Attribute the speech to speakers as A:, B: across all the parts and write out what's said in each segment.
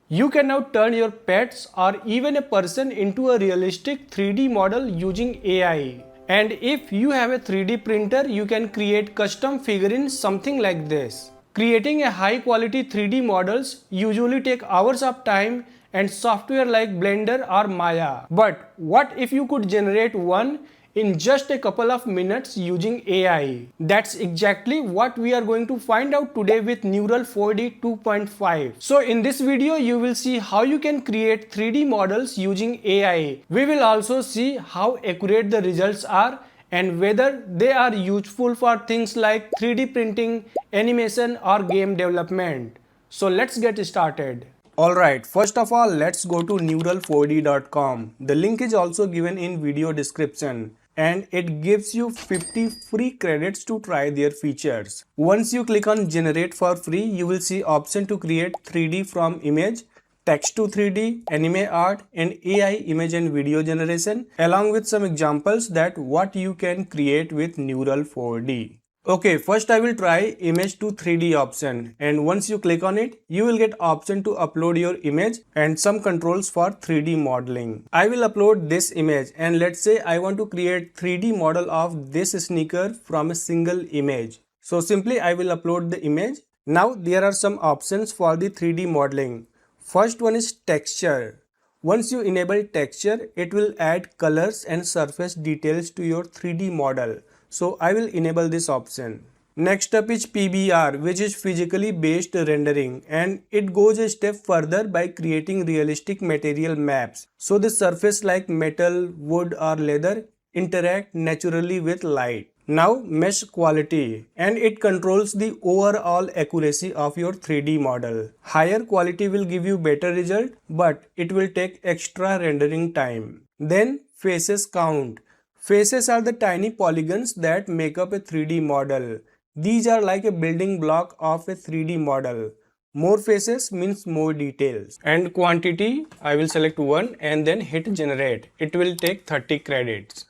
A: You can now turn your pets or even a person into a realistic 3D model using AI. And if you have a 3D printer, you can create custom figurines something like this. Creating a high quality 3D models usually take hours of time and software like Blender or Maya. But what if you could generate one in just a couple of minutes using AI? That's exactly what we are going to find out today with Neural4D 2.5. So in this video you will see how you can create 3D models using AI. We will also see how accurate the results are and whether they are useful for things like 3D printing, animation or game development. So let's get started. Alright, first of all, let's go to neural4d.com. The link is also given in video description and it gives you 50 free credits to try their features. Once you click on generate for free, you will see option to create 3D from image, text to 3D, AnimeArt and AI image and video generation along with some examples that what you can create with Neural4D. Okay, first I will try image to 3D option and once you click on it, you will get option to upload your image and some controls for 3D modeling. I will upload this image and let's say I want to create 3D model of this sneaker from a single image. So simply I will upload the image. Now there are some options for the 3D modeling. First one is texture. Once you enable texture, it will add colors and surface details to your 3D model. So I will enable this option. Next up is PBR, which is physically based rendering, and it goes a step further by creating realistic material maps. So the surface like metal, wood or leather interact naturally with light. Now mesh quality, and it controls the overall accuracy of your 3D model. Higher quality will give you better result, but it will take extra rendering time. Then faces count. Faces are the tiny polygons that make up a 3D model. These are like a building block of a 3D model. More faces means more details. And quantity, I will select one and then hit generate. It will take 30 credits.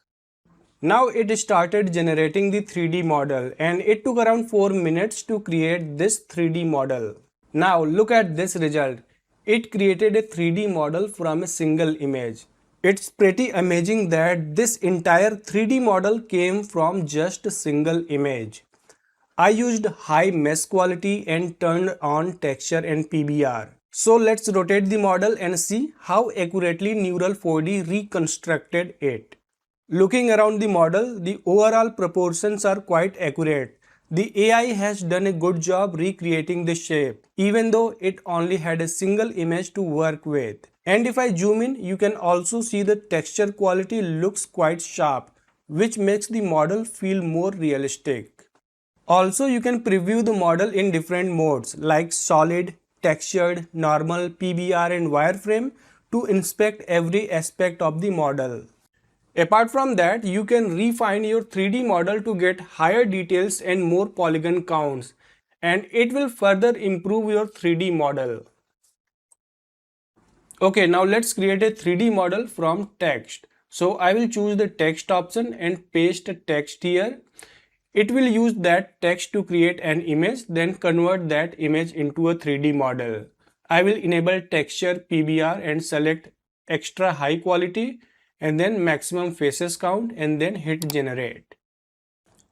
A: Now it started generating the 3D model and it took around 4 minutes to create this 3D model. Now look at this result. It created a 3D model from a single image. It's pretty amazing that this entire 3D model came from just a single image. I used high mesh quality and turned on texture and PBR. So let's rotate the model and see how accurately Neural4D reconstructed it. Looking around the model, the overall proportions are quite accurate. The AI has done a good job recreating the shape, even though it only had a single image to work with. And if I zoom in, you can also see the texture quality looks quite sharp, which makes the model feel more realistic. Also, you can preview the model in different modes like solid, textured, normal, PBR and wireframe to inspect every aspect of the model. Apart from that, you can refine your 3D model to get higher details and more polygon counts, and it will further improve your 3D model. Okay, now let's create a 3D model from text. So I will choose the text option and paste a text here. It will use that text to create an image, then convert that image into a 3D model. I will enable texture PBR and select extra high quality and then maximum faces count and then hit generate.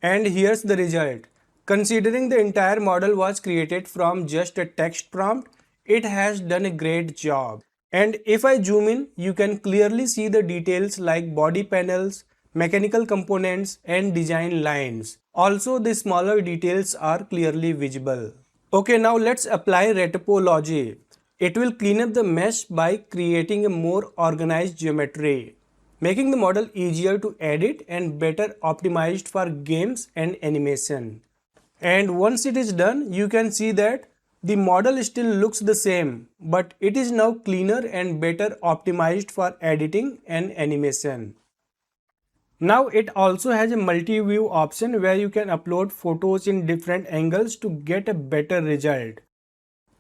A: And here's the result. Considering the entire model was created from just a text prompt, it has done a great job. And if I zoom in, you can clearly see the details like body panels, mechanical components and design lines. Also, the smaller details are clearly visible. Okay, now let's apply retopology. It will clean up the mesh by creating a more organized geometry, making the model easier to edit and better optimized for games and animation. And once it is done, you can see that the model still looks the same, but it is now cleaner and better optimized for editing and animation. Now it also has a multi-view option where you can upload photos in different angles to get a better result.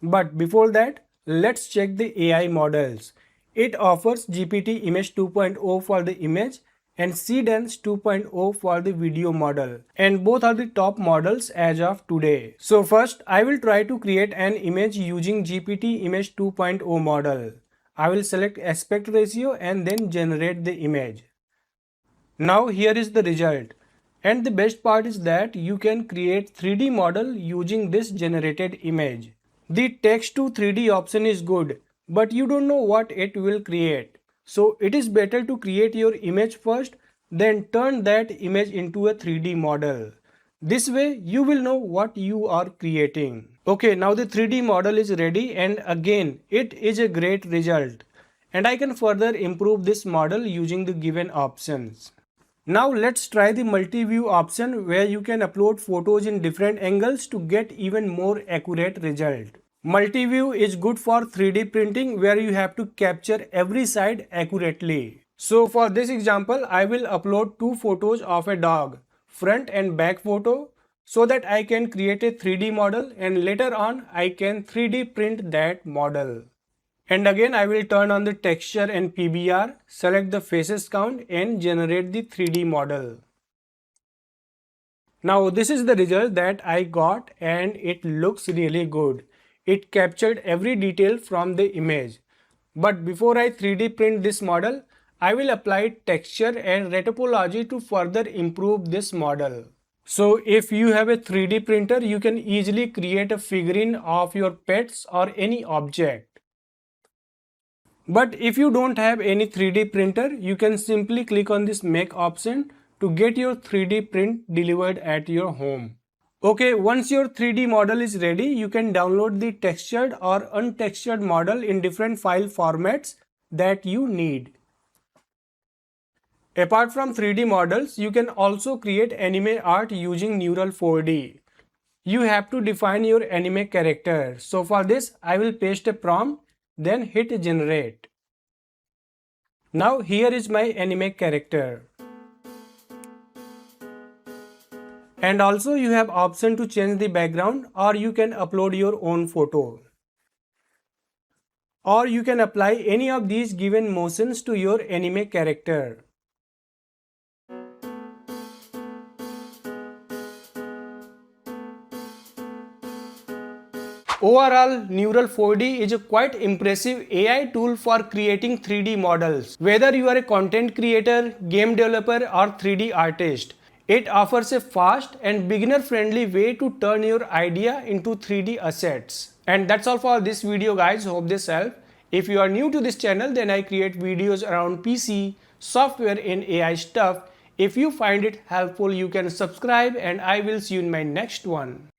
A: But before that, let's check the AI models. It offers GPT Image 2.0 for the image and Seedance 2.0 for the video model, and both are the top models as of today. So first I will try to create an image using GPT Image 2.0 model. I will select aspect ratio and then generate the image. Now here is the result. And the best part is that you can create 3D model using this generated image. The text to 3D option is good, but you don't know what it will create. So it is better to create your image first, then turn that image into a 3D model. This way you will know what you are creating. Okay, now the 3D model is ready, and again it is a great result. And I can further improve this model using the given options. Now let's try the multi-view option where you can upload photos in different angles to get even more accurate result. Multi-view is good for 3D printing where you have to capture every side accurately. So for this example, I will upload two photos of a dog, front and back photo, so that I can create a 3D model and later on I can 3D print that model. And again I will turn on the texture and PBR, select the faces count and generate the 3D model. Now this is the result that I got and it looks really good. It captured every detail from the image. But before I 3D print this model, I will apply texture and retopology to further improve this model. So if you have a 3D printer, you can easily create a figurine of your pets or any object. But if you don't have any 3D printer, you can simply click on this make option to get your 3D print delivered at your home. Okay, once your 3D model is ready, you can download the textured or untextured model in different file formats that you need. Apart from 3D models, you can also create anime art using Neural4D. You have to define your anime character. So for this, I will paste a prompt, then hit generate. Now here is my anime character. And also you have option to change the background, or you can upload your own photo. Or you can apply any of these given motions to your anime character. Overall, Neural4D is a quite impressive AI tool for creating 3D models. Whether you are a content creator, game developer or 3D artist, it offers a fast and beginner-friendly way to turn your idea into 3D assets. And that's all for this video guys, hope this helped. If you are new to this channel, then I create videos around PC, software and AI stuff. If you find it helpful, you can subscribe and I will see you in my next one.